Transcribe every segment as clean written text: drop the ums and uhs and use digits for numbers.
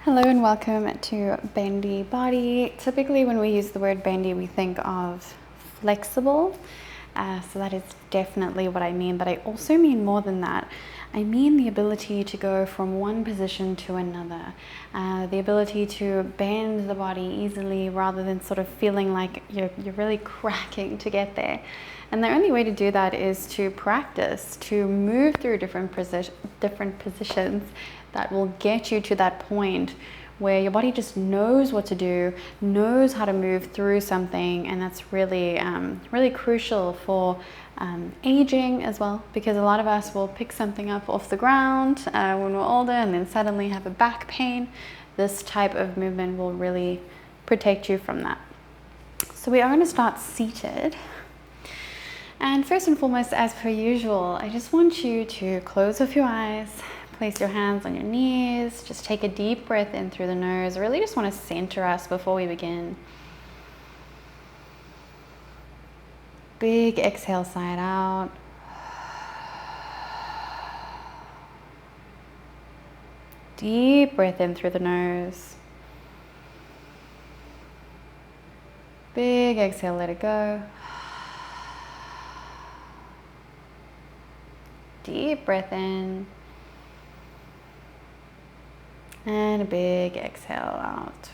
Hello and welcome to bendy body. Typically when we use the word bendy we think of flexible, so that is definitely what I mean, but I also mean more than that. I mean the ability to go from one position to another, the ability to bend the body easily rather than sort of feeling like you're really cracking to get there. And the only way to do that is to practice, to move through different positions that will get you to that point where your body just knows what to do, knows how to move through something, and that's really, really crucial for aging as well, because a lot of us will pick something up off the ground when we're older and then suddenly have a back pain. This type of movement will really protect you from that. So we are going to start seated. And first and foremost, as per usual, I just want you to close off your eyes, place your hands on your knees, just take a deep breath in through the nose. I really just want to center us before we begin. Big exhale, side out. Deep breath in through the nose. Big exhale, let it go. Deep breath in. And a big exhale out.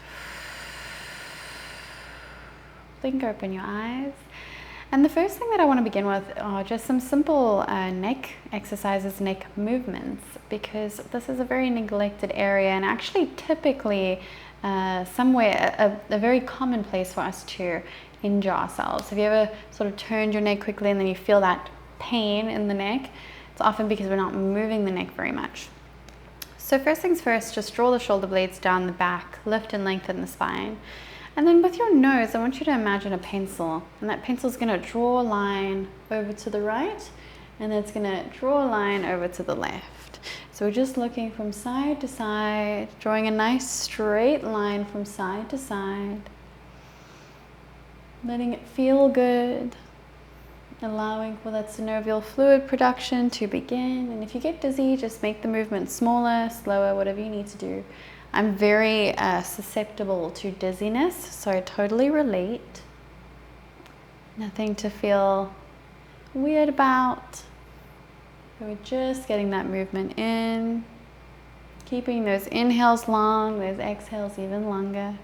Blink open your eyes. And the first thing that I want to begin with are just some simple neck exercises, neck movements, because this is a very neglected area and actually typically somewhere a very common place for us to injure ourselves. Have you ever sort of turned your neck quickly and then you feel that pain in the neck? It's often because we're not moving the neck very much. So first things first, just draw the shoulder blades down the back, lift and lengthen the spine. And then with your nose, I want you to imagine a pencil. And that pencil is going to draw a line over to the right, and then it's going to draw a line over to the left. So we're just looking from side to side, drawing a nice straight line from side to side. Letting it feel good. Allowing for that synovial fluid production to begin. And if you get dizzy, just make the movement smaller, slower, whatever you need to do. I'm very susceptible to dizziness, so I totally relate. Nothing to feel weird about. We're just getting that movement in, keeping those inhales long, those exhales even longer.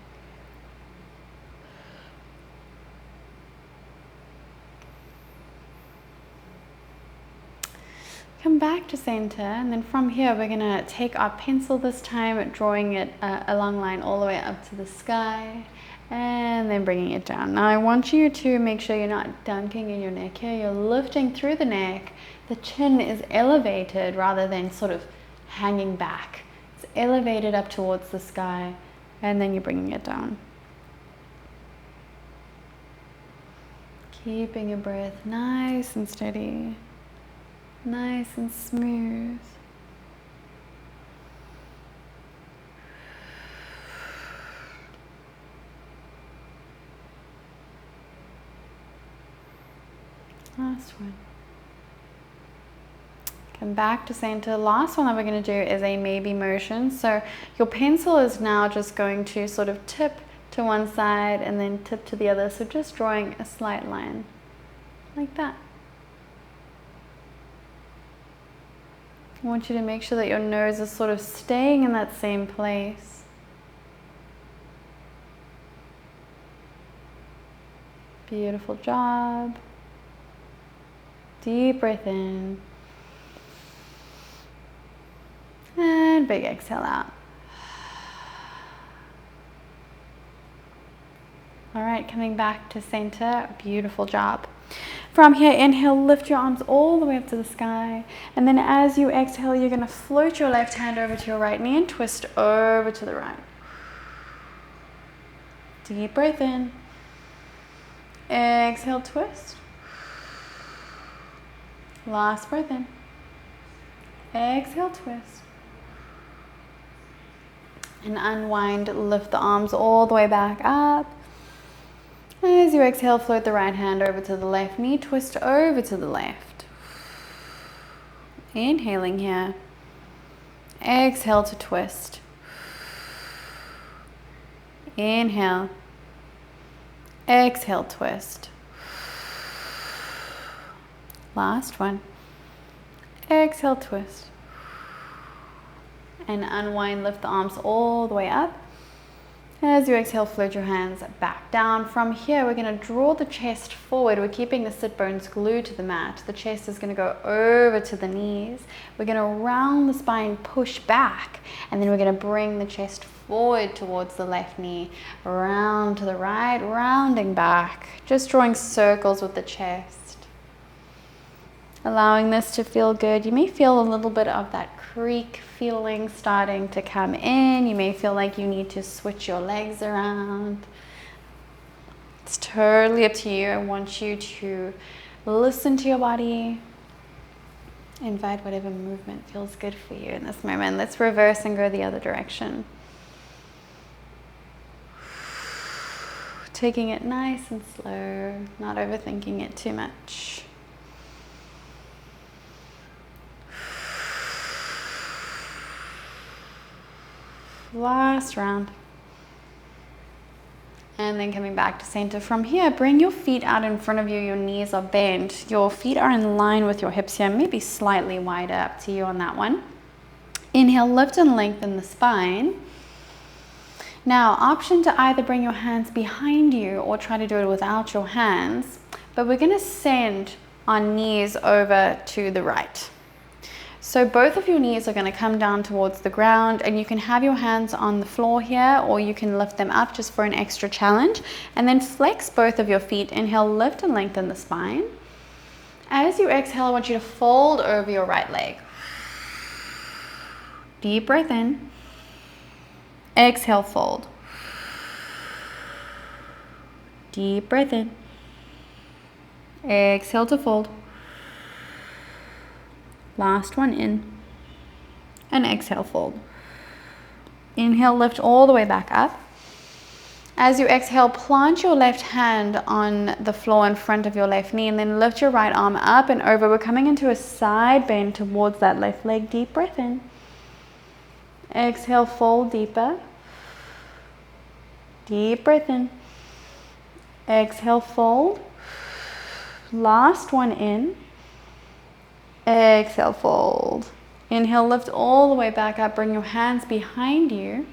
Come back to center, and then from here we're going to take our pencil this time, drawing it a long line all the way up to the sky, and then bringing it down. Now I want you to make sure you're not dunking in your neck here. You're lifting through the neck. The chin is elevated rather than sort of hanging back. It's elevated up towards the sky, and then you're bringing it down. Keeping your breath nice and steady. Nice and smooth. Last one. Come back to center. Last one that we're going to do is a maybe motion. So your pencil is now just going to sort of tip to one side and then tip to the other. So just drawing a slight line like that. I want you to make sure that your nose is sort of staying in that same place. Beautiful job. Deep breath in. And big exhale out. All right, coming back to center. Beautiful job. From here, inhale, lift your arms all the way up to the sky. And then as you exhale, you're going to float your left hand over to your right knee and twist over to the right. Deep breath in. Exhale, twist. Last breath in. Exhale, twist. And unwind, lift the arms all the way back up. As you exhale, float the right hand over to the left knee, twist over to the left. Inhaling here. Exhale to twist. Inhale. Exhale, twist. Last one. Exhale, twist. And unwind, lift the arms all the way up. As you exhale, float your hands back down. From here, we're going to draw the chest forward. We're keeping the sit bones glued to the mat. The chest is going to go over to the knees. We're going to round the spine, push back, and then we're going to bring the chest forward towards the left knee, round to the right, rounding back, just drawing circles with the chest. Allowing this to feel good. You may feel a little bit of that creak feeling starting to come in. You may feel like you need to switch your legs around. It's totally up to you. I want you to listen to your body. Invite whatever movement feels good for you in this moment. Let's reverse and go the other direction. Taking it nice and slow, not overthinking it too much. Last round. And then coming back to center. From here, bring your feet out in front of you. Your knees are bent. Your feet are in line with your hips here, maybe slightly wider, up to you on that one. Inhale, lift and lengthen the spine. Now, option to either bring your hands behind you or try to do it without your hands, but we're going to send our knees over to the right. So both of your knees are going to come down towards the ground, and you can have your hands on the floor here, or you can lift them up just for an extra challenge. And then flex both of your feet. Inhale, lift and lengthen the spine. As you exhale, I want you to fold over your right leg. Deep breath in. Exhale, fold. Deep breath in. Exhale to fold. Last one in. And exhale, fold. Inhale, lift all the way back up. As you exhale, plant your left hand on the floor in front of your left knee, and then lift your right arm up and over. We're coming into a side bend towards that left leg. Deep breath in. Exhale, fold deeper. Deep breath in. Exhale, fold. Last one in. Exhale, fold. Inhale, lift all the way back up. Bring your hands behind you.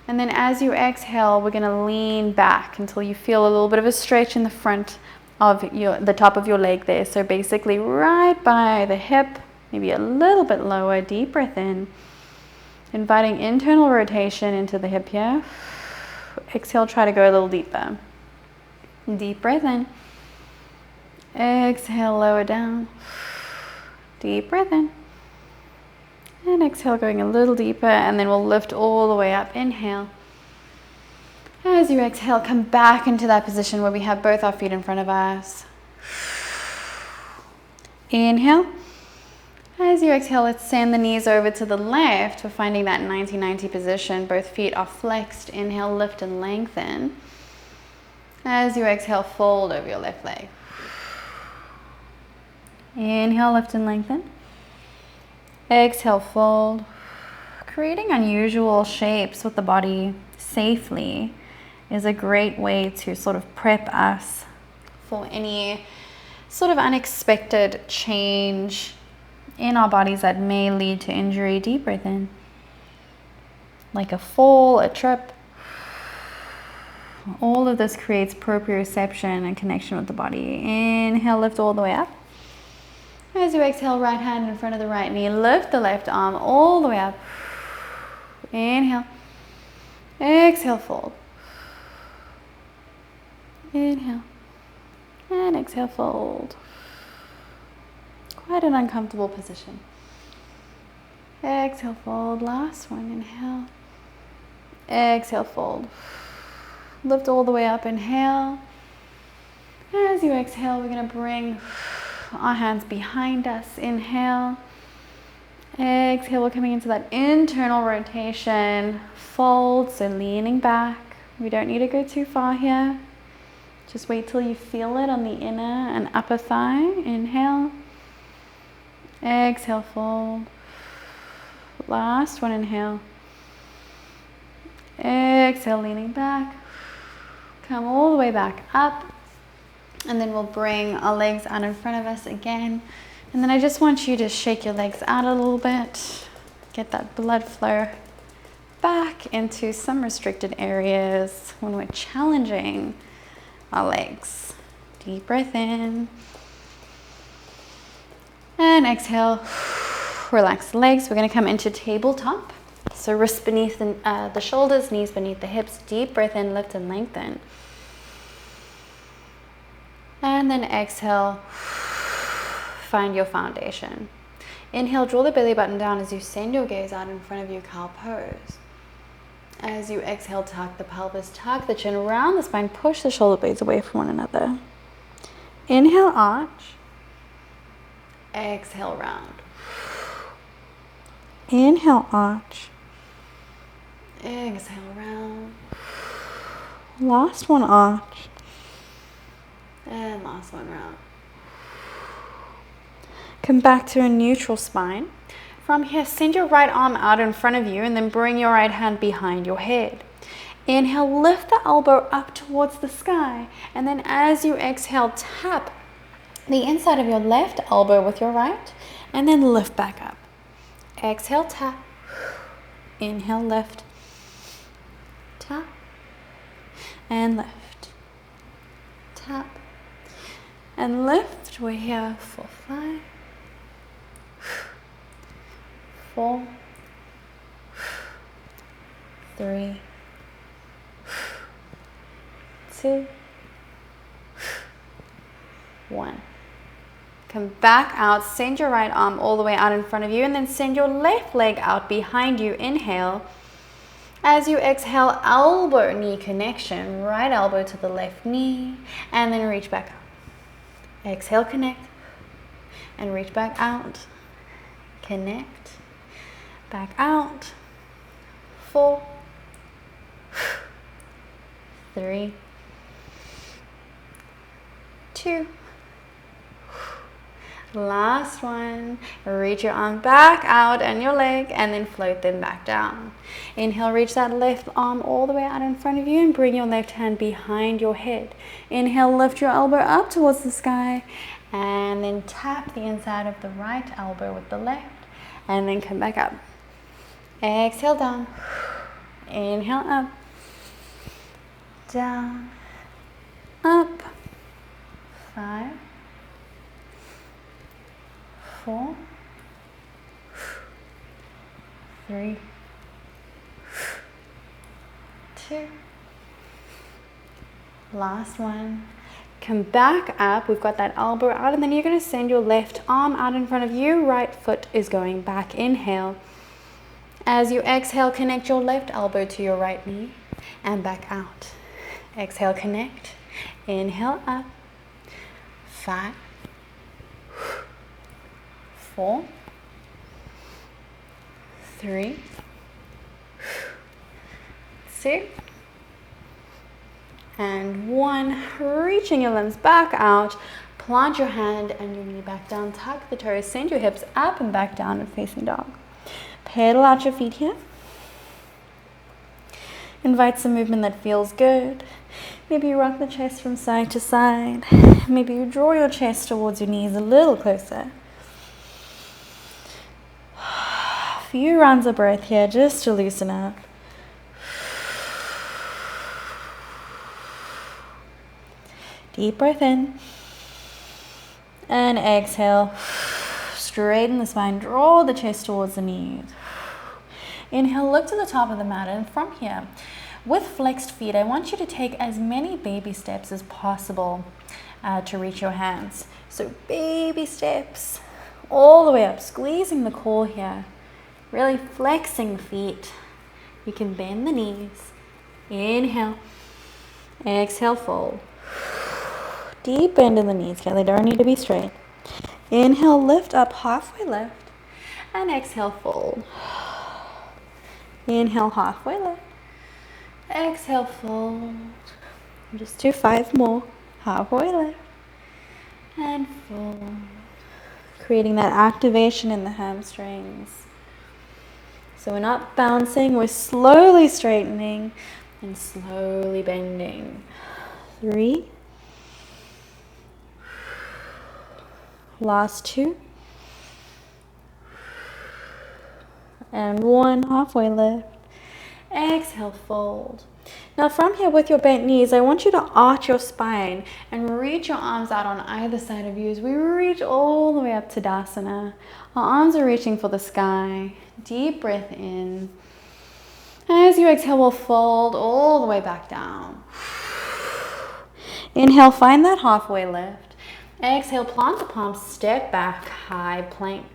And then as you exhale, we're going to lean back until you feel a little bit of a stretch in the front of the top of your leg there. So basically right by the hip, maybe a little bit lower. Deep breath in. Inviting internal rotation into the hip here. Exhale, try to go a little deeper. Deep breath in. Exhale, lower down. Deep breath in. And exhale, going a little deeper, and then we'll lift all the way up. Inhale. As you exhale, come back into that position where we have both our feet in front of us. Inhale. As you exhale, let's send the knees over to the left. We're finding that 90-90 position. Both feet are flexed. Inhale, lift and lengthen. As you exhale, fold over your left leg. Inhale, lift and lengthen. Exhale, fold. Creating unusual shapes with the body safely is a great way to sort of prep us for any sort of unexpected change in our bodies that may lead to injury. Deep breath in. Like a fall, a trip. All of this creates proprioception and connection with the body. Inhale, lift all the way up. As you exhale, right hand in front of the right knee, lift the left arm all the way up. Inhale. Exhale, fold. Inhale. And exhale, fold. Quite an uncomfortable position. Exhale, fold. Last one. Inhale. Exhale, fold. Lift all the way up. Inhale. As you exhale, we're going to bring our hands behind us. Inhale. Exhale, we're coming into that internal rotation. Fold, so leaning back. We don't need to go too far here. Just wait till you feel it on the inner and upper thigh. Inhale. Exhale, fold. Last one, inhale. Exhale, leaning back. Come all the way back up. And then we'll bring our legs out in front of us again. And then I just want you to shake your legs out a little bit. Get that blood flow back into some restricted areas when we're challenging our legs. Deep breath in. And exhale. Relax the legs. We're going to come into tabletop. So wrists beneath the shoulders, knees beneath the hips. Deep breath in, lift and lengthen. And then exhale, find your foundation. Inhale, draw the belly button down as you send your gaze out in front of you, cow pose. As you exhale, tuck the pelvis, tuck the chin, round the spine, push the shoulder blades away from one another. Inhale, arch. Exhale, round. Inhale, arch. Exhale, round. Last one, arch. And last one, round. Come back to a neutral spine. From here, send your right arm out in front of you and then bring your right hand behind your head. Inhale, lift the elbow up towards the sky. And then as you exhale, tap the inside of your left elbow with your right and then lift back up. Exhale, tap. Inhale, lift. Tap. And lift. Tap. And lift. We're here for 5, 4, 3, 2, 1. Come back out, send your right arm all the way out in front of you and then send your left leg out behind you. Inhale. As you exhale, elbow knee connection, right elbow to the left knee and then reach back up. Exhale, connect and reach back out. Connect, back out. 4, 3, 2. Last one. Reach your arm back out and your leg and then float them back down. Inhale, reach that left arm all the way out in front of you and bring your left hand behind your head. Inhale, lift your elbow up towards the sky and then tap the inside of the right elbow with the left and then come back up. Exhale, down. Inhale, up. Down. Up. 5, 4, 3, 2. Last one. Come back up. We've got that elbow out and then you're going to send your left arm out in front of you. Right foot is going back. Inhale. As you exhale, connect your left elbow to your right knee and back out. Exhale, connect. Inhale, up. 5, 4, 3, 2, and 1. Reaching your limbs back out. Plant your hand and your knee back down. Tuck the toes. Send your hips up and back down and facing dog. Pedal out your feet here. Invite some movement that feels good. Maybe you rock the chest from side to side. Maybe you draw your chest towards your knees a little closer. A few rounds of breath here just to loosen up. Deep breath in. And exhale. Straighten the spine. Draw the chest towards the knees. Inhale, look to the top of the mat. And from here, with flexed feet, I want you to take as many baby steps as possible to reach your hands. So baby steps all the way up, squeezing the core here, really flexing the feet. You can bend the knees. Inhale, exhale, fold. Deep bend in the knees, okay? They don't need to be straight. Inhale, lift up halfway left, and exhale, fold. Inhale, halfway left. Exhale, fold. Just do 5 more. Halfway left. And fold. Creating that activation in the hamstrings. So we're not bouncing, we're slowly straightening and slowly bending. 3. Last 2. And 1, halfway lift. Exhale, fold. Now from here with your bent knees, I want you to arch your spine and reach your arms out on either side of you as we reach all the way up to Tadasana. Our arms are reaching for the sky. Deep breath in. As you exhale, we'll fold all the way back down. Inhale, find that halfway lift. Exhale, plant the palms, step back, high plank.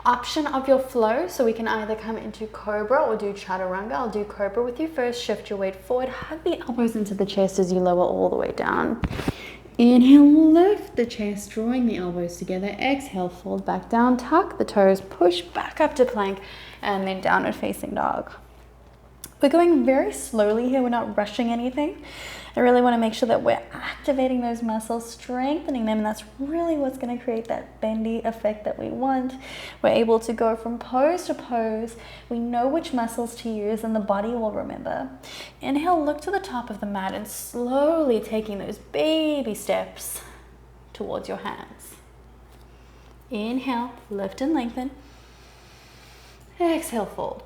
Option of your flow, so we can either come into cobra or do chaturanga. I'll do cobra with you first. Shift your weight forward, hug the elbows into the chest as you lower all the way down. Inhale, lift the chest, drawing the elbows together. Exhale, fold back down, tuck the toes, push back up to plank, and then downward facing dog. We're going very slowly here, we're not rushing anything. I really want to make sure that we're activating those muscles, strengthening them, and that's really what's going to create that bendy effect that we want. We're able to go from pose to pose. We know which muscles to use, and the body will remember. Inhale, look to the top of the mat, and slowly taking those baby steps towards your hands. Inhale, lift and lengthen. Exhale, fold.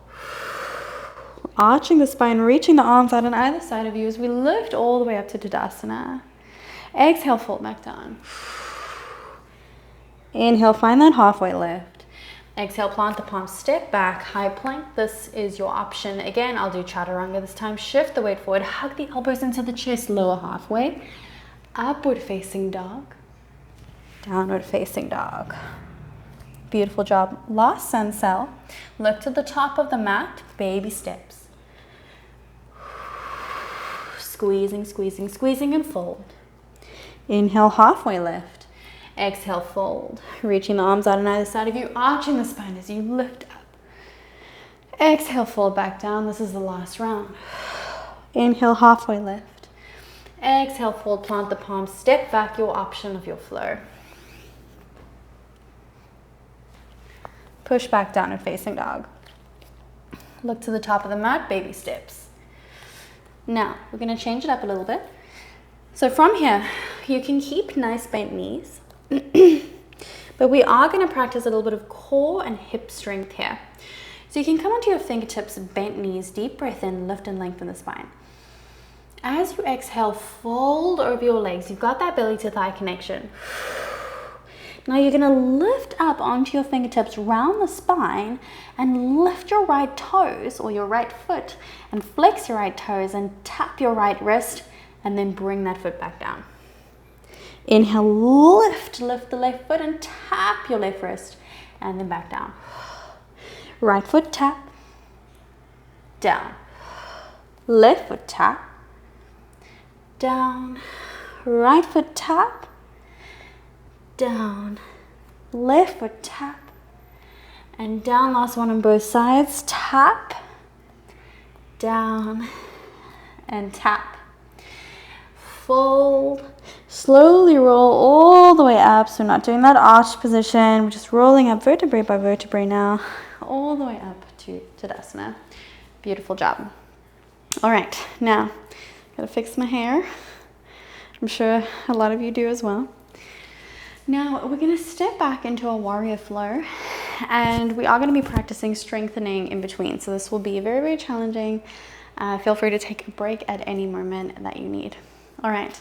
Arching the spine, reaching the arms out on either side of you as we lift all the way up to Tadasana. Exhale, fold back down. Inhale, find that halfway lift. Exhale, plant the palms, step back, high plank. This is your option. Again, I'll do chaturanga this time. Shift the weight forward, hug the elbows into the chest, lower halfway. Upward facing dog. Downward facing dog. Beautiful job. Last sun cell. Look to the top of the mat, baby steps. Squeezing, squeezing, squeezing, and fold. Inhale, halfway lift. Exhale, fold. Reaching the arms out on either side of you, arching the spine as you lift up. Exhale, fold back down. This is the last round. Inhale, halfway lift. Exhale, fold, plant the palms, step back, your option of your flow. Push back down and facing dog. Look to the top of the mat, baby steps. Now, we're going to change it up a little bit. So from here, you can keep nice bent knees, but we are going to practice a little bit of core and hip strength here. So you can come onto your fingertips, bent knees, deep breath in, lift and lengthen the spine. As you exhale, fold over your legs. You've got that belly to thigh connection. Now you're going to lift up onto your fingertips, round the spine, and lift your right toes or your right foot and flex your right toes and tap your right wrist and then bring that foot back down. Inhale, lift the left foot and tap your left wrist and then back down. Right foot tap, down. Left foot tap, down. Right foot tap, down. Left foot tap and down. Last one on both sides. Tap, down and tap. Fold. Slowly roll all the way up. So we're not doing that arched position. We're just rolling up vertebrae by vertebrae now, all the way up to Tadasana. Beautiful job. All right, now gotta fix my hair. I'm sure a lot of you do as well. Now we're going to step back into a warrior flow, and we are going to be practicing strengthening in between. So this will be very, very challenging. Feel free to take a break at any moment that you need. All right,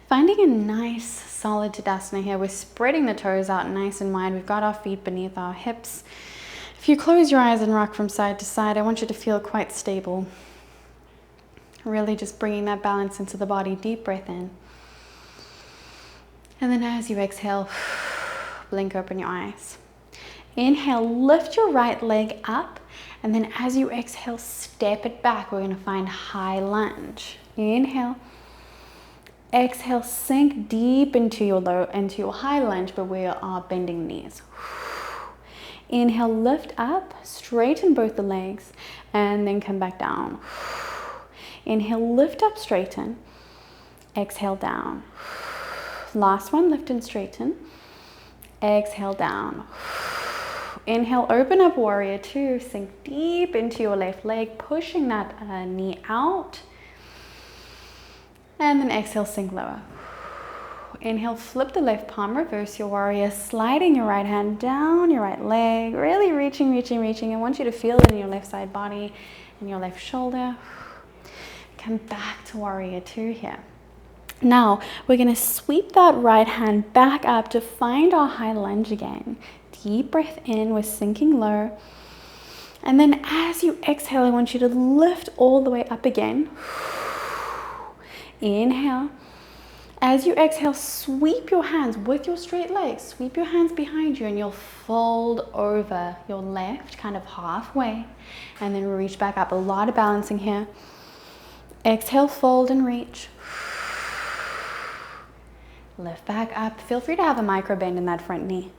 finding a nice solid Tadasana here. We're spreading the toes out nice and wide. We've got our feet beneath our hips. If you close your eyes and rock from side to side, I want you to feel quite stable. Really just bringing that balance into the body. Deep breath in. And then as you exhale, blink open your eyes. Inhale, lift your right leg up. And then as you exhale, step it back. We're going to find high lunge. Inhale. Exhale, sink deep into your high lunge, but we are bending knees. Inhale, lift up, straighten both the legs, and then come back down. Inhale, lift up, straighten. Exhale, down. Last one, lift and straighten. Exhale, down. Inhale, open up, warrior two. Sink deep into your left leg, pushing that knee out. And then exhale, sink lower. Inhale, flip the left palm, reverse your warrior, sliding your right hand down your right leg, really reaching, reaching, reaching. I want you to feel it in your left side body and your left shoulder. Come back to warrior two here. Now, we're going to sweep that right hand back up to find our high lunge again. Deep breath in, we're sinking low. And then as you exhale, I want you to lift all the way up again. Inhale. As you exhale, sweep your hands with your straight legs. Sweep your hands behind you and you'll fold over your left, kind of halfway. And then reach back up. A lot of balancing here. Exhale, fold and reach. Lift back up. Feel free to have a micro bend in that front knee.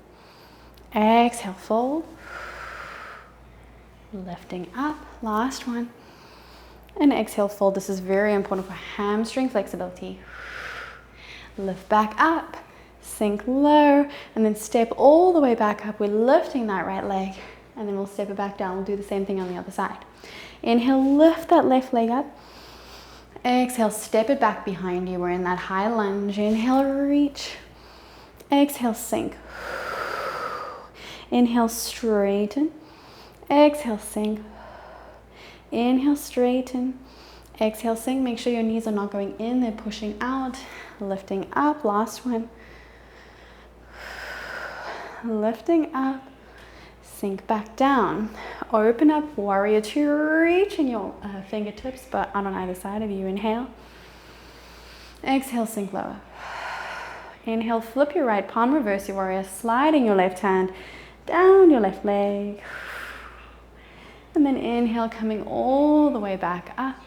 Exhale, fold. Lifting up. Last one. And exhale, fold. This is very important for hamstring flexibility. Lift back up, sink low, and then step all the way back up. We're lifting that right leg, and then we'll step it back down. We'll do the same thing on the other side. Inhale, lift that left leg up. Exhale, step it back behind you. We're in that high lunge. Inhale, reach. Exhale, sink. Inhale, straighten. Exhale, sink. Inhale, straighten. Exhale, sink. Make sure your knees are not going in, they're pushing out. Lifting up, last one. Lifting up, sink back down. Open up, warrior two, reaching your fingertips, but on either side of you. Inhale. Exhale, sink lower. Inhale, flip your right palm, reverse your warrior, sliding your left hand down your left leg. And then inhale, coming all the way back up.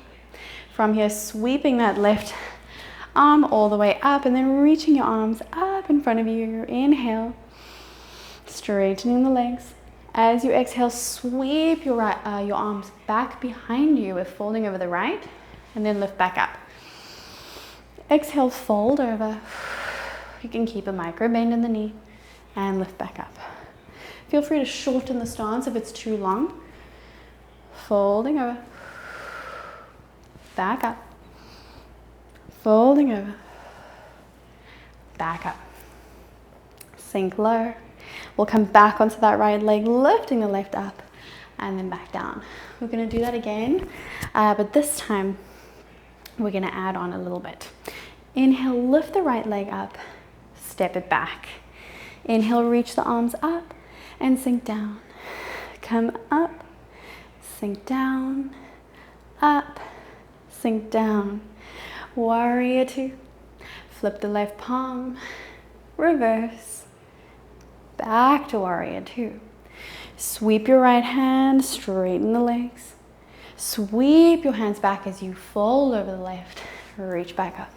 From here, sweeping that left arm all the way up and then reaching your arms up in front of you. Inhale, straightening the legs. As you exhale, sweep your arms back behind you. We're folding over the right and then lift back up. Exhale, fold over. You can keep a micro bend in the knee and lift back up. Feel free to shorten the stance if it's too long. Folding over. Back up. Folding over. Back up. Sink low. We'll come back onto that right leg, lifting the left up and then back down. We're going to do that again, but this time we're going to add on a little bit. Inhale, lift the right leg up, step it back. Inhale, reach the arms up and sink down. Come up, sink down, up, sink down. Warrior two. Flip the left palm, reverse, back to warrior two. Sweep your right hand, straighten the legs. Sweep your hands back as you fold over the left, reach back up.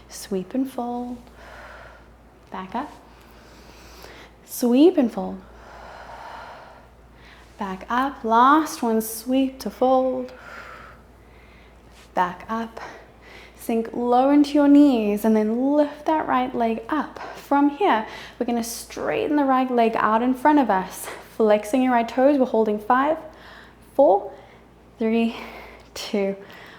Sweep and fold, back up. Sweep and fold, back up. Last one, sweep to fold, back up. Sink low into your knees and then lift that right leg up. From here, we're going to straighten the right leg out in front of us. Flexing your right toes. We're holding 5, 4, 3, 2,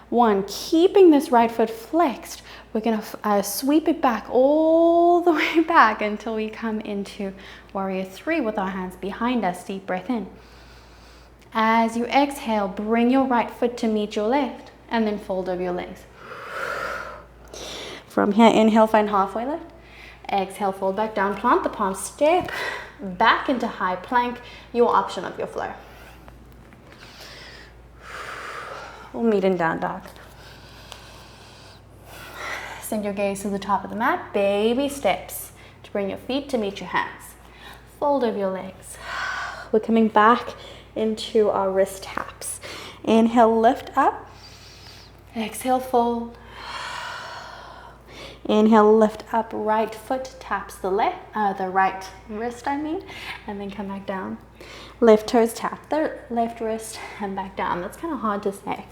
1. Keeping this right foot flexed, we're going to sweep it back all the way back until we come into warrior three with our hands behind us. Deep breath in. As you exhale, bring your right foot to meet your left and then fold over your legs. From here, inhale, find halfway lift. Exhale, fold back down, plant the palms, step back into high plank, your option of your flow. We'll meet in down dog. Send your gaze to the top of the mat, baby steps to bring your feet to meet your hands. Fold over your legs. We're coming back into our wrist taps. Inhale, lift up. Exhale, fold. Inhale, lift up, right foot taps the right wrist, and then come back down. Left toes tap the left wrist and back down. That's kind of hard to say.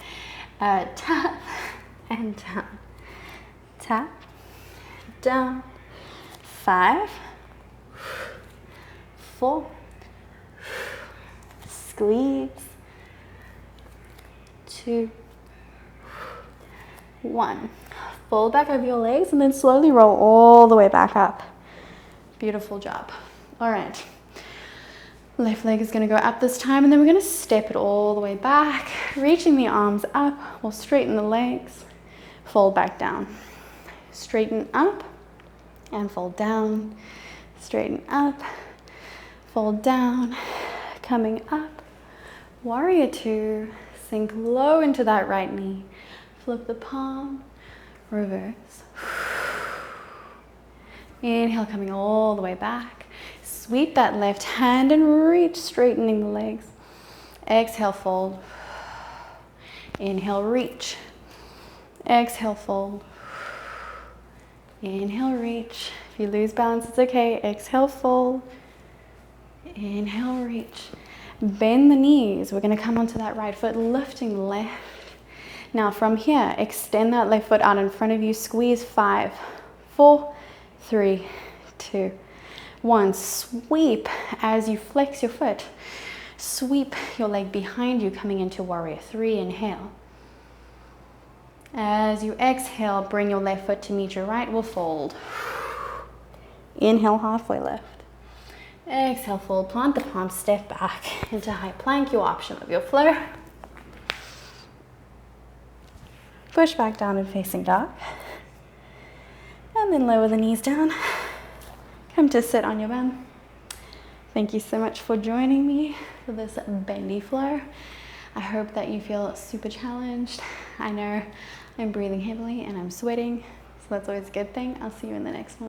Tap and down. Tap, down. 5, 4, squeeze, 2, 1. Fold back over your legs and then slowly roll all the way back up. Beautiful job. All right. Left leg is going to go up this time, and then we're going to step it all the way back, reaching the arms up. We'll straighten the legs, fold back down. Straighten up and fold down. Straighten up, fold down, coming up. Warrior two, sink low into that right knee. Flip the palm, reverse. Inhale, coming all the way back. Sweep that left hand and reach, straightening the legs. Exhale, fold. Inhale, reach. Exhale, fold. Inhale, reach. If you lose balance, it's okay. Exhale, fold. Inhale, reach. Bend the knees. We're going to come onto that right foot, lifting left. Now from here, extend that left foot out in front of you. Squeeze 5, 4, 3, 2, 1. Sweep as you flex your foot. Sweep your leg behind you, coming into warrior three. Inhale. As you exhale, bring your left foot to meet your right. We'll fold. Inhale, halfway lift. Exhale, fold. Plant the palms, step back into high plank, your option of your flow. Push back down and facing dog. And then lower the knees down. Come to sit on your bum. Thank you so much for joining me for this bendy flow. I hope that you feel super challenged. I know I'm breathing heavily and I'm sweating, so that's always a good thing. I'll see you in the next one.